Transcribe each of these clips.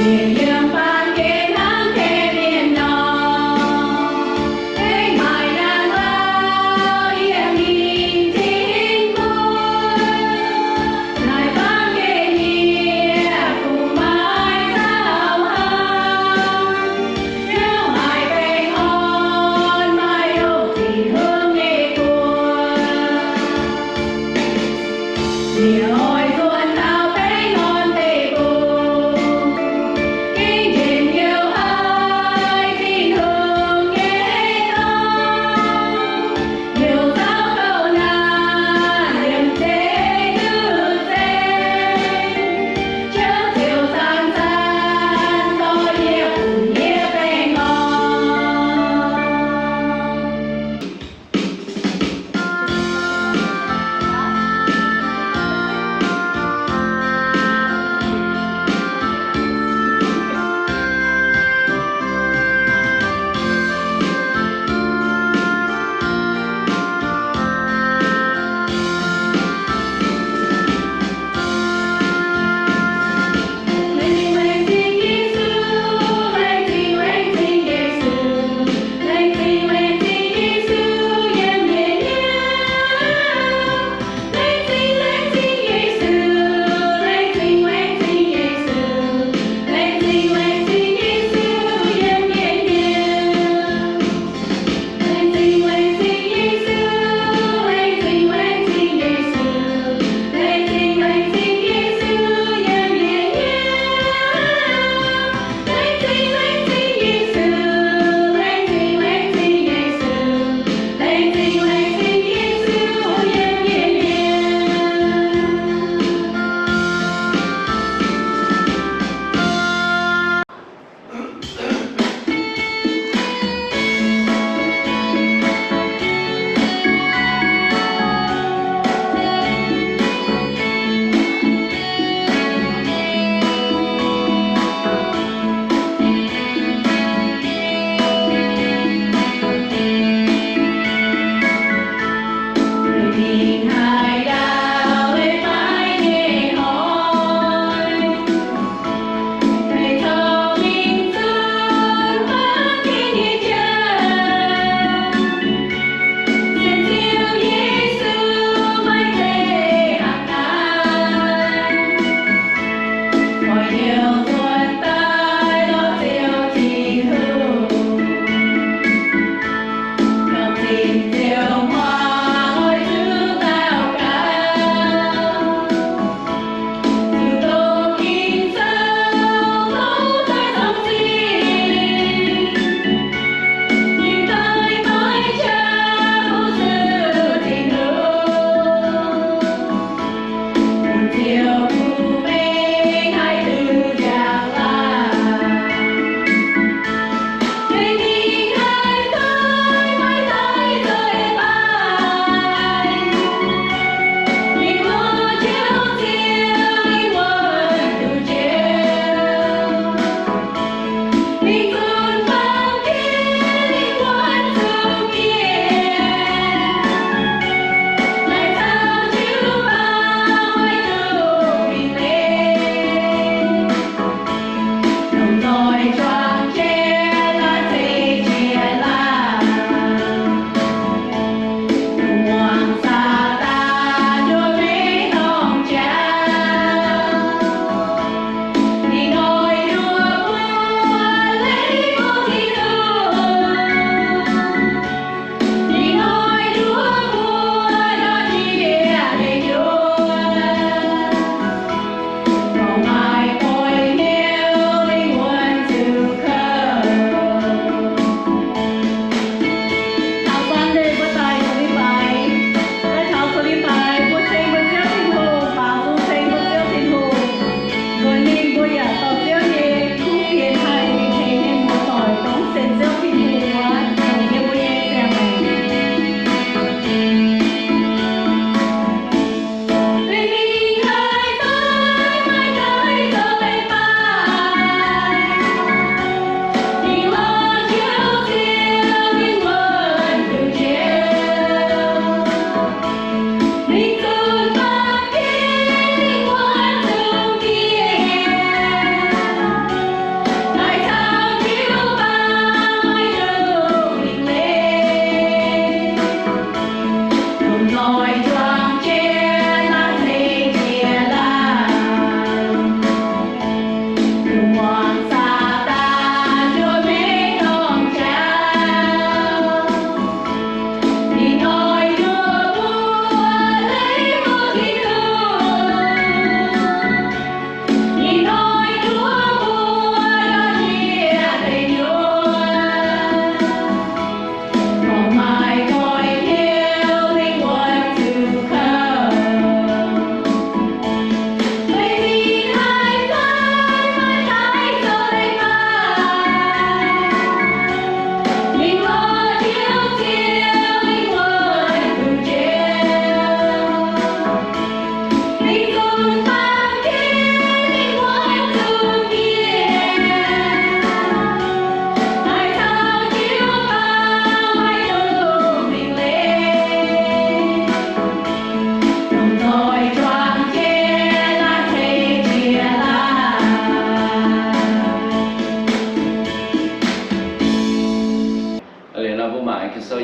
Địa ôi ruộng nào thấy ngon tê cô.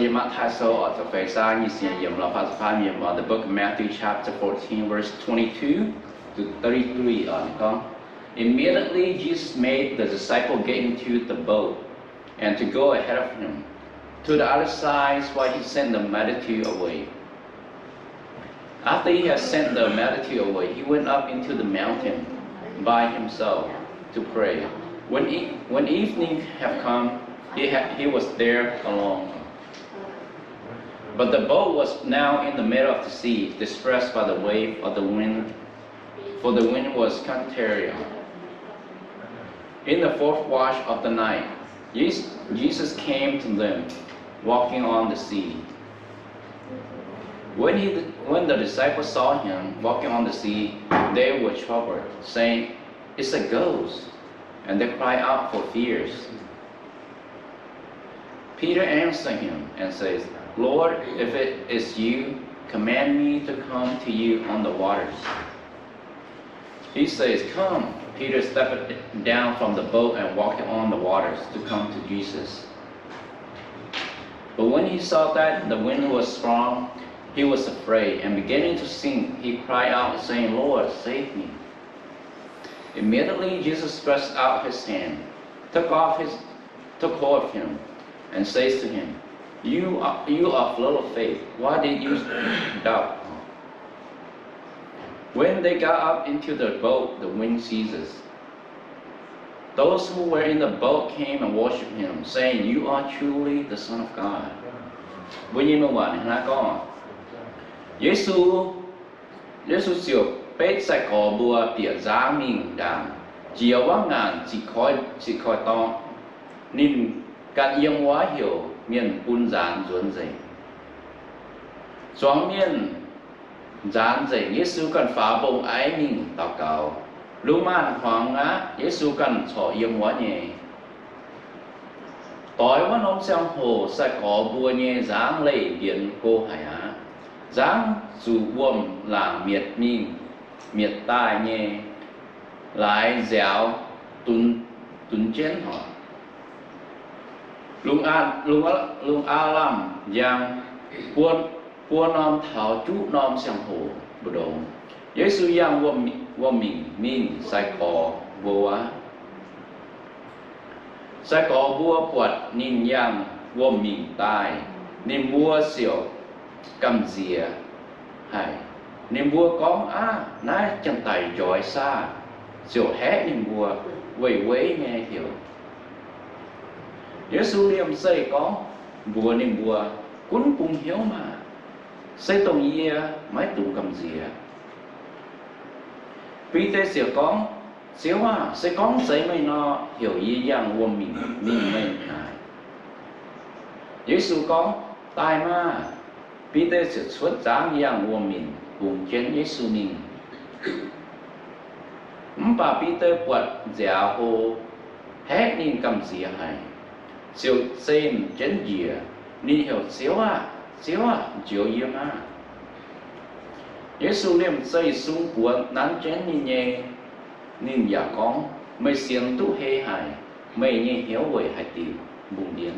you might have saw at the face you see on the book of Matthew chapter 14 verse 22 to 33 on. Immediately Jesus made the disciple get into the boat and to go ahead of him to the other side while he sent the multitude away. After he had sent the multitude away, he went up into the mountain by himself to pray. When evening had come, he was there alone. But the boat was now in the middle of the sea, distressed by the wave of the wind, for the wind was contrary. In the fourth watch of the night, Jesus came to them, walking on the sea. When the disciples saw him walking on the sea, they were troubled, saying, "It's a ghost," and they cried out for fears. Peter answered him and says, "Lord, if it is you, command me to come to you on the waters." He says, "Come." Peter stepped down from the boat and walked on the waters to come to Jesus. But when he saw that the wind was strong, he was afraid, and beginning to sink, he cried out, saying, "Lord, save me." Immediately Jesus stretched out his hand, took hold of him, and says to him, You of little faith, why did you doubt?" When they got up into the boat, the wind ceases. Those who were in the boat came and worshipped him, saying, "You are truly the Son of God." Với như mà bạn hả con? Giêsu chịu bết sai khó bùa bịa giá mình đàm, chiều vắng ngàn chỉ khói to, nên can yên hóa hiểu miền bún gián ruồn dày. Choáng miền gián dày, Giêsu cần phá bông ái mình祷cáo. Lúc man hoàng á, Giêsu cần cho yên hóa nhẹ. Tối văn ông sang hồ sai có bùa nhẹ dáng lệ biến cô hải á. Dáng dù buồm là miệt tai nhẹ, lại dẻo tuần chén họ. Lung Alam yang buôn nom thảo chú nom sang hồ bồ đồ. Giêsu yang wo mình sai có bùa. Sai có bùa quật nín yang wo mình tai, nín bùa xỉu cầm dìa hay nín bùa con nãy chân tay giỏi xa xỉu hé nín bùa quấy nghe hiểu. Giêsu liêm xây có bùa nín bùa cuốn cùng hiếu mà xây tông ia máy tụng cầm dìa. Peter xỉu con xíu sẽ con xây mày nó hiểu ý yang wo mình mày hài. Giêsu con tai mà Peter sẽ xuất dáng yang wo mình cùng trên Giêsu mình. Bà Peter quật giả hồ hét nên cầm dìa hay. Siêu xem trên dìa nên hiểu xíu chiều yêu mà. Giêsu liêm xây xuống cuốn nán chén nhẹ nên giả con mày xiên tu hê hài mày nhẹ hiếu với hải tìm bùng điển.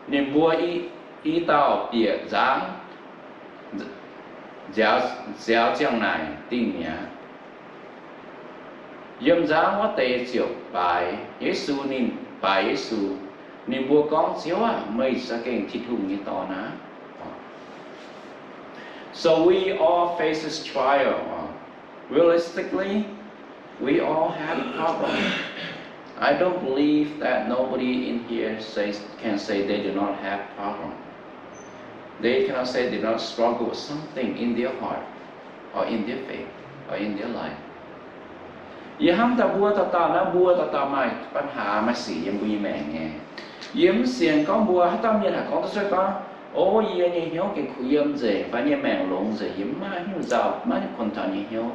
Nên bùa ý tao bịa dáng giáo chẳng này tình nhá. Yếm dáng hóa tê chiều bài Giêsu nên bài Giêsu nên bùa con xíu mày sẽ kênh thịt hùng như to ná. So we all face this trial. Realistically, we all have a problem. I don't believe that nobody in here can say they do not have a problem. They cannot say they do not struggle with something in their heart, or in their faith, or in their life. Yếm ta bùa ta maiปัญหามาสียมบุยแม่งไงyếm xiên con bùa hát tâm nhiên là con tôi sẽ có ô yếm như hiếu cái khu yếm gì phải như mèng lộn gì yếm má như giàu má như con thằng như hiếu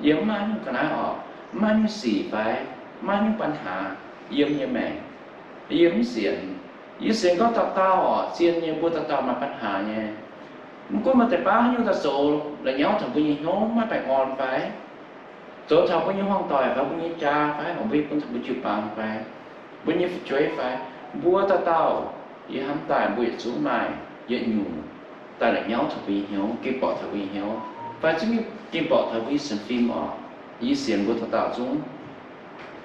yếm má như cái nào họ má như xì phải má nhưปัญหาyếm như mèng yếm xiên có ta họ xiên như bùa ta màปัญหาnha có mà tại bá như ta sổ là nhau thằng bùi hiếu má phải ngon phải chỗ thằng bao nhiêu hoang tỏi phải bao nhiêu cha phải không biết bao nhiêu chịu bằng phải bao nhiêu chuối phải bua ta tao y ham tài bùi xuống mài dễ nhủ ta lại nhau thật vì hiếu cái bỏ thật vì hiếu và chính cái bỏ thật vì xem phim ở y xiên bua ta tao xuống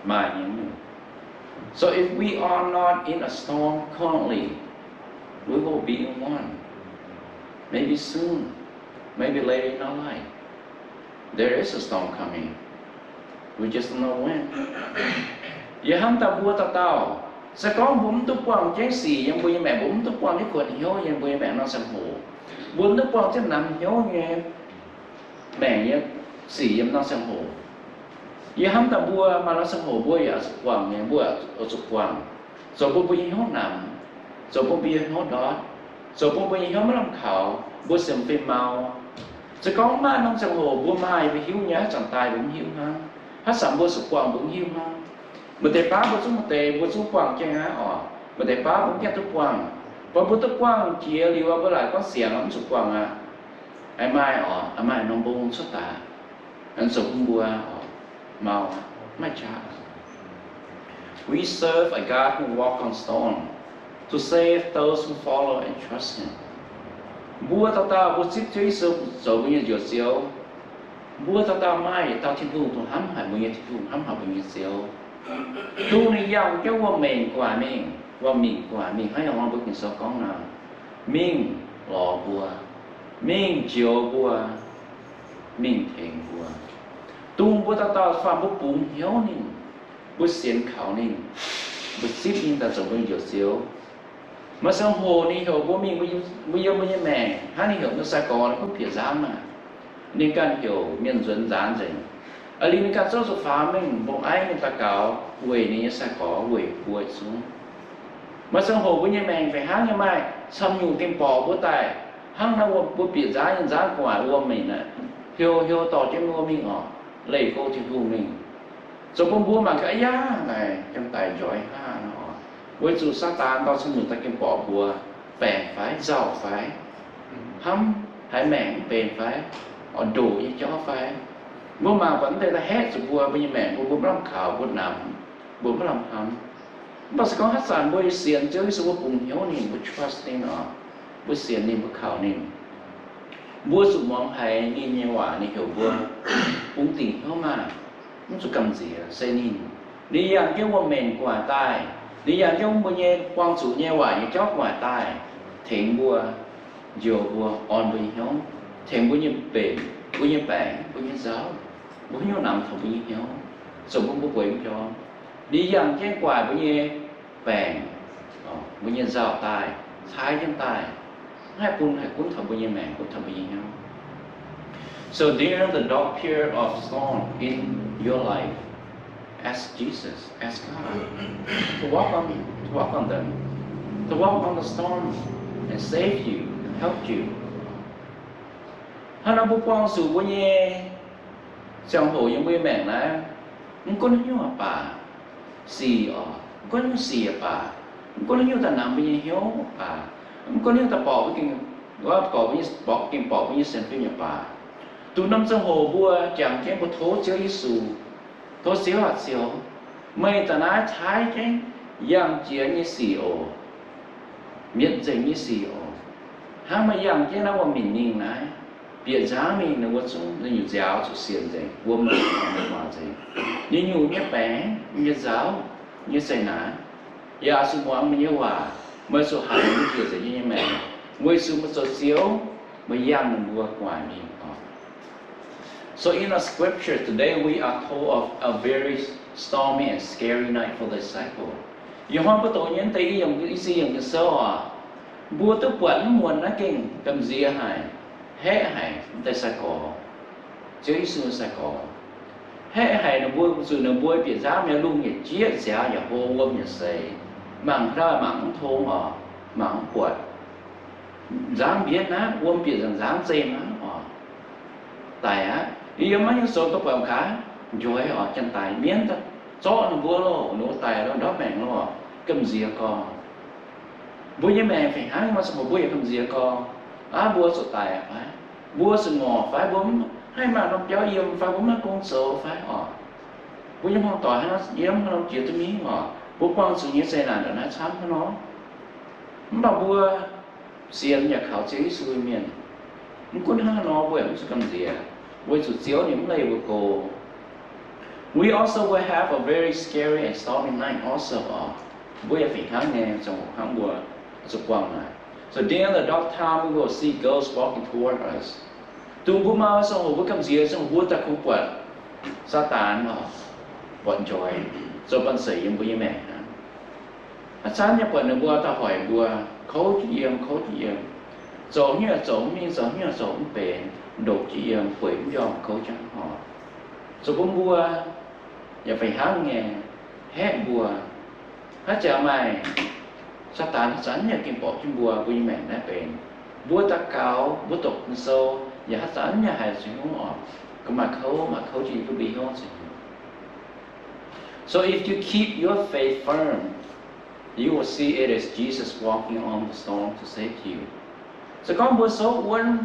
mài hiếu. So if we are not in a storm currently, we will be in one. Maybe soon, maybe later in our life, there is a storm coming. We just don't know when. Giờ ham ta bua ta tao sẽ có bốn túc quang chén xì yang bui mẹ bốn túc quang cái quần hiếu yang bui mẹ nó sầm hồ bốn túc quang chén nằm hiếu nghe mẹ như xì yang nó sầm hồ. Giờ ham ta bua mà nó sầm hồ bua ở sụp quang nghe bua ở sụp quang rồi bua bui hiếu nằm rồi bua bia hiếu đó rồi bua bui hiếu mới làm khảo bua sầm phim màu sẽ có má nó sầm hồ bua mai với hiếu nhá chẳng tài cũng hiếu ha hát sầm bua sụp quang cũng hiếu ha. Một tế phá bố xuống quang chăng á một tế phá bố nhát túc quang và bố túc quang chia liu bố lại có xiềng ấm sụp quang à ai mai nó bông xuất tà anh sụp bùa màu mai chá. We serve a God who walks on stone to save those who follow and trust Him. Bùa tao bố xích chơi sụp rồi bây giờ xíu bùa tao mai tao thiên thu tôi hắm hải bây giờ thiên thu hắm hải bây giờ xíu tu này giàu cho qua mình quả mình hay ông bước nhìn sau con nào mình lò bùa mình chiều bùa mình thèn bùa tu bùa tao phạm bùa bùn hiếu nín bùa xiên khảo nín bùa xếp nín ta giống như xíu mà sang hồ ní hiểu bùa mình bây giờ mẹ hắn hiểu nó sai có nó không phải dám mà nên cần hiểu miền dân dán gì ở đây các giáo dục phá mình bộ ai người ta cáo quỷ này sẽ có quỷ quỷ xuống mà sang hồ với nhà mình phải hát như mai xăm nhung tìm bỏ bữa tài hăng nào bữa biệt giá nhân giá quả của mình nè hiu tỏ trên mua mình ở lấy cô thì thu mình rồi con búa mà cái giá này trong tài giỏi ha nó với dù sát tan tao xin người ta kiếm bỏ bùa bèn phái giàu phái hâm hãy mẹn bèn phái họ đủ như chó phái bố mà vẫn thấy là hết rồi bùa bây giờ mẹ bố làm khảo bố nằm bố làm hầm bố sẽ có hát sản bố xiên chứ bố cùng hiếu nín bố trust nín nó bố xiên nín bố khảo nín bố sự mong hay nín như quả nín hiểu bố cũng tỉnh hiếu mà nó sẽ cầm gì xây nín đi dàng cái bố mền quả tai đi dàng cái bố nhé quang chủ nhé quả như chót quả tai thỉnh bố dồ bố on bố hiếu thỉnh bố như bền bố như bạn bố như giáo bố nhớ nằm thầu bố như hiếu rồi bố quên cho đi dàng cái quả bố như bạn bố như giáo tài thái chân tài hai cuốn thầu bố như mẹ cuốn thầu bố như hiếu. So during the dark period of storm in your life, ask Jesus, ask God to walk on them, to walk on the storm and save you, and help you. Hắn ông bố quang sự bố nhé trong hồ những bố mẹ này không có nó nhiều bà xì không có nó xì bà không có nó nhiều ta nằm bố nhé hiếu bà không có nhiều ta bỏ với kinh bỏ kinh bỏ với xem phim nhà bà tụ năm trong hồ bùa chẳng chém một thố chơi Giêsu thố xíu hạt xíu mày ta nói thái chén yang chia như xì ổ miễn dành như xì ổ hắn mà yang chén nó vào mình nhìn này biệt giá mình nó có xuống nó nhiều giáo chút xiên dày vô mà mà dày như nhiều như bé như giáo như xây ná ya su muang như hòa mới số hai như kiểu dày như mẹ mới số một số xíu mới yang mình vua ngoài mình. So in our scripture today we are told of a very stormy and scary night for the disciple. Yêu hoa có tổ nhân tây dùng cái gì dùng cái sâu à bùa tức quẩn muôn nó kinh cầm dìa hải hệ hải tại sao có chứ xưa sao có hệ hải nó bùa dù nó bùa biệt giá mẹ luôn nhiệt chiết giá và hô quâm nhiệt xây mảng ra mảng thô mà mảng quật dám biết á quâm biệt rằng dám xem á tại á yêu mấy những số có quần khá rồi ở chân tài biến ta cho nó bùa lô nó tài nó đó mẹ nó cầm dìa co bùa như mẹ phải hái mà sao bùa cầm dìa co bùa số tài phải bùa sự ngò phải bấm hay mà nó cho yêu phải bấm nó con số phải bùa như mong tỏi nó yếm nó chuyện tôi miếng bố quang sự như thế nào đó nó chán nó mà bùa xiên nhà khảo chế suy miền cũng quân ha nó bùa cũng sẽ cầm gì à bùa chủ chiếu những này bùa cổ. We also will have a very scary and stormy night also. Bùa phải kháng nghe trong kháng bùa chụp quang này. So during the dark time we will see ghosts walking toward us. Tung bùa mau xong rồi bùa cầm gì xong bùa ta không quật Satan mà bọn tròi rồi bọn sỉ em bùa như mẹ. Chán nhập quần bùa ta hỏi bùa khấu chị em chỗ như là chỗ miên chỗ như là chỗ bền đột chị em quỷ dòm khấu trắng họ rồi bông bùa và phải hát nghe hét bùa hát chả mày Satan chán nhà kim bỏ trên bùa bùa như mẹ đã bền bùa ta cáo bùa tục sâu và hát chán nhà hài sự hông ọt có mà khấu chị cứ bị hôn sự. So if you keep your faith firm, you will see it as Jesus walking on the storm to save you. So có một số quân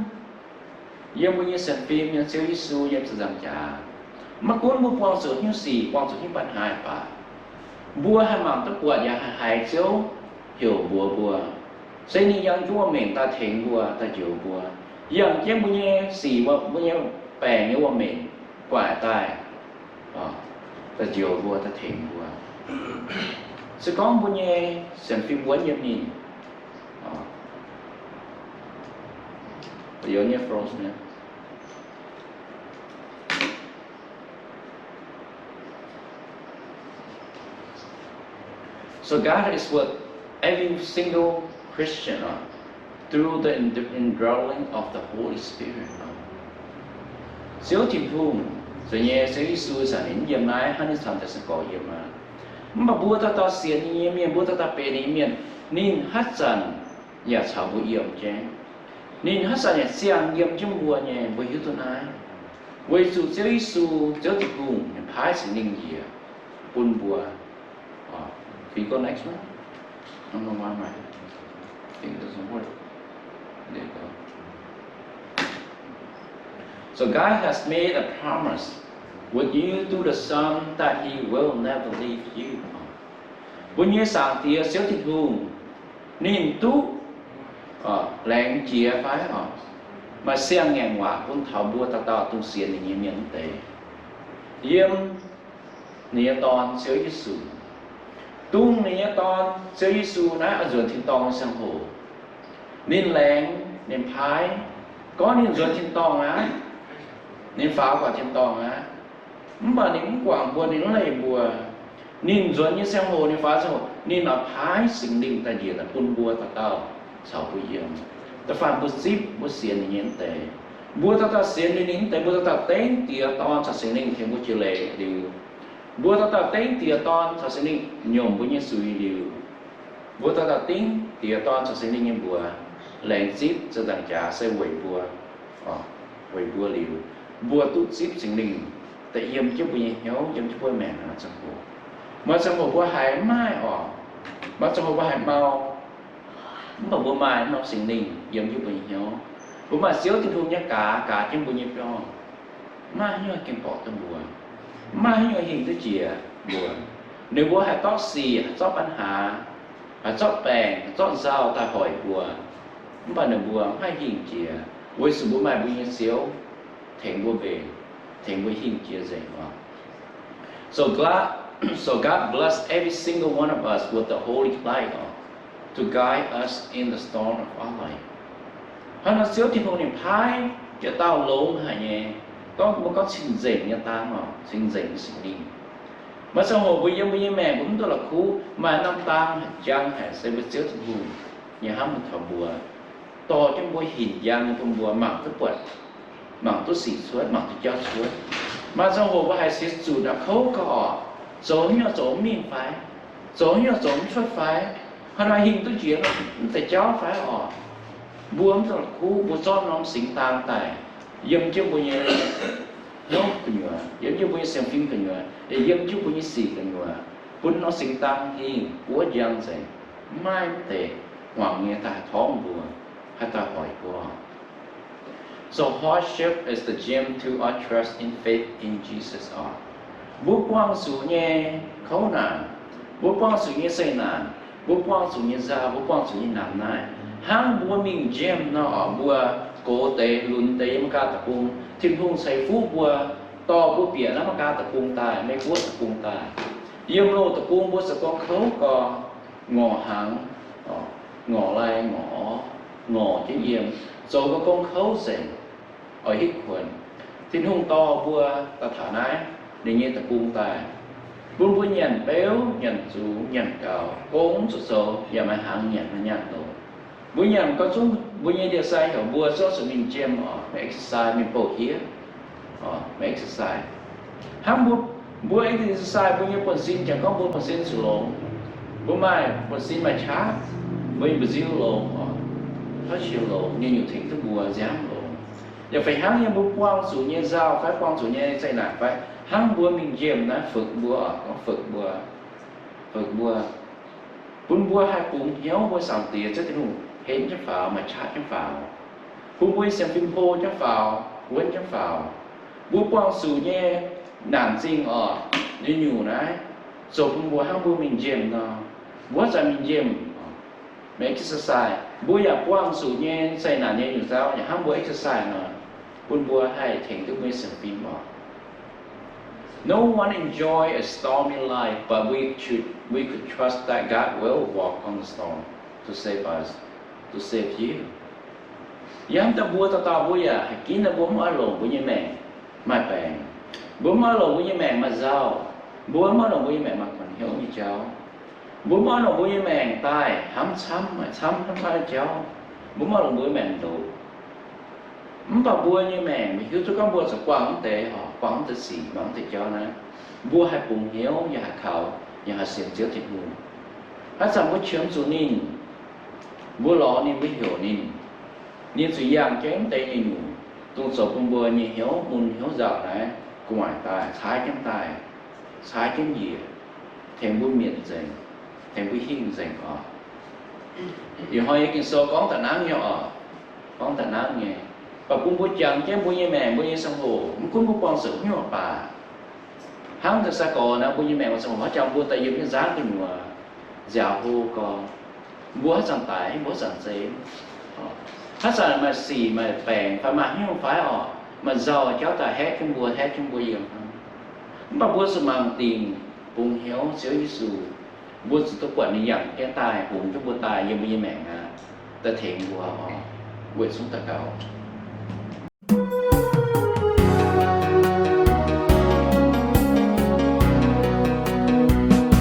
yêu như xem phim như siêu Giêsu như sự giảng trả mà cuốn một quan sự như gì quan sự như bạn hài bà bùa hay mang tất quả và hài chiếu hiểu bùa xây ni dân chúa mình ta thiện bùa ta chịu bùa dân chứ bùa như gì bùa như bè như mình quả tài ta chịu bùa ta thiện bùa. Sẽ có bùa như xem phim quán như mình bây giờ như Frost nữa. So God is with every single Christian through the indwelling of the Holy Spirit. Siêu thiên phùng, rồi nhé siêu Giêsu sản đến yếm nái, hắn sản sẽ có yếm mà. Mà bùa ta xiên như miền, bùa ta bề ní miền, nín hát sản, nhà chào bùa yếm chứ. Nín hát sản nhà xiang yếm chứ bùa nhé, bùa hiếu tuần ai. Vì dù siêu Giêsu, siêu thiên phùng, phái sự ninh gì à, bùn bùa. Can you go next one? I don't know why my thing doesn't work. There you go. So God has made a promise with you through the Son that He will never leave you. When you sang tia siêu thị hùng, nên tu lẹn chia phái họ, mà xem ngàn quả cũng thảo bùa ta tung xiên như miền tây. Yếm nia toàn siêu Giêsu. Tung nia toàn siêu Giêsu nãy ở ruộng thiên tông sang hồ. Nên lẹn nên phái có nên ruộng thiên tông á, nên phá quả thiên tông á. Mà nên quảng bùa nên lầy bùa nên ruộng như sang hồ nên phá sang hồ nên là phái sinh linh ta địa là quân bùa ta tao sau bùa yếm. Ta phản bùa zip bùa xiên như tệ. Bùa ta xiên như tệ bùa ta tên tìa toàn sa sinh linh thêm bùa chữ lệ điều. Bùa ta tên tìa toàn sa sinh linh nhôm bùa như suy điều. Bùa ta tên tìa toàn sa sinh linh như bùa lệnh zip cho đàn trả sẽ quẩy bùa liều. Bùa tút zip sinh linh tại yếm chứ bùa như hiếu yếm chứ bùa mẹ nó trong hồ. Mà trong hồ bùa hải mai mà trong hồ bùa hải mau mà bùa mai nó sinh linh yếm chứ bùa như hiếu. Bùa mà xíu thì thu nhá cả chứ bùa như cho mà như là kìm bỏ trong bùa mà như là hình tới chìa bùa. Nếu bùa hải tóc xì, tóc ăn hạ tóc bèn, tóc dao ta hỏi bùa mà nếu bùa hai hình chìa với sự bùa mai bùa như xíu thành bùa về thành bùa hình chìa dày vào. So God bless every single one of us with the holy light to guide us in the storm of our life. Hắn nó xíu thì không niệm phái cho tao lốm hả nhé. Có xin dệnh như ta mà xin dệnh sinh đi. Mà sau hồ bây giờ mẹ cũng tôi là khu mà năm tam giang hả sẽ bị xíu thì hùng. Nhà hắn một thảo bùa to trong bôi hình giang trong bùa mạng tức quật mạng tôi xỉ suốt mạng tôi cho suốt. Mà sau hồ bà hãy xíu dù đã khấu cỏ dấu như dấu miên phái dấu như dấu xuất phái hắn nói hình tôi chuyện phải cho phái họ buông tôi là khu bùa cho nó xính tàng tài dâm chứ bùa như nó cơ nhựa dâm chứ bùa như xem phim cơ nhựa để dâm chứ bùa như xì cơ nhựa bùa nó xính tàng hình của dân dạy mai tệ hoàng nghe ta thóng bùa hay ta hỏi bùa. So hardship is the gem to our trust in faith in Jesus. Bố quang sủ nhé khấu nạn bố quang sự như xây nàn bố quang sự như ra bố quang sự như nằm này hang bố mình gem nó bố cố tế lún tế mà ca tập cung thiên hung xây phú bố to bố biển nó mà ca tập cung tài mấy quốc tập cung tài yếm lô tập cung bố sẽ con khấu có ngõ hàng ngõ lai ngõ chứ yếm rồi có con khấu rèn ở hít khuẩn thiên hung to bố ta thả nái để như tập cung tài buôn buôn nhận béo nhận chú nhận cao cũng số số và mà hàng nhận là nhận đồ buôn nhận có chúng buôn nhận điều sai ở bùa số sự mình chêm ở exercise mình bổ hiến ở exercise ham bùa exercise buôn nhận quần xin chẳng có buôn quần xin sự lộn buôn mai quần xin mà chát buôn brazil lộn phát chiều lộn như nhiều thỉnh thức bùa dám lộn giờ phải hàng như buôn quang chủ nhiên giao phải quang chủ nhiên dạy nạt phải hang bùa mình dìm nó phật bùa bún bùa hai cùng hiếu bùa sòng tiền cho tiếng hến cho phào mà chát cho phào bún bùa xem phim phô cho phào quên cho phào bùa quang sù nhé nản sinh ở như nhủ đấy rồi bún bùa hang bùa mình dìm nó bùa ra mình dìm make exercise bùa ya quang sù nhé say nản nhé nhủ sao nhà hang bùa exercise nó bún bùa hai thành thức mới xem phim ở. No one enjoy a stormy life, but we could trust that God will walk on the storm to save us, to save you. Yam ta bua ta bua ya, kín ta bua mở lồng bua như mẹ, mà bèn, bua mở lồng bua như mẹ mà giàu, bua mở lồng bua như mẹ mà còn hiếu như cháu, bua mở lồng bua như mẹ tai, hám chăm tai cháu, bua mở lồng bua như mẹ đủ. Bà bùa như mẹ, mình cứ cho con bùa sẽ quảng tế họ, quảng tế xỉ, quảng tế cho nó bùa hai bùng hiếu, nhà hạt khảo, nhà hạt xiềng chiếu thịt hùn hát rằng có chớm chú nín bùa lọ nín với hiểu nín sự dạng chém tế như nhủ tung sổ bùng bùa như hiếu, mùn hiếu dạo này ngoài tài, trái chém dìa thèm bùa miệng dành, thèm bùa hình dành họ vì hỏi cái số có tận áng nhỏ có tận áng nghe và cũng bố chẳng chứ bố như mẹ bố như sông hồ cũng có quan sự như bà hắn thực ra có nó bố như mẹ mà sông hồ trong bố tại vì cái giá cái mùa giàu hồ còn bố hết chẳng tải bố chẳng dễ hết chẳng mà xì mà bèn phải mà nhưng phải họ mà giàu cháu ta hết trong bố gì mà bố sự mang tiền bùng hiếu xíu như sù bố sự tốt quản lý nhận cái tài bùng cho bố tài như bố như mẹ ta thiện của họ quên xuống ta cầu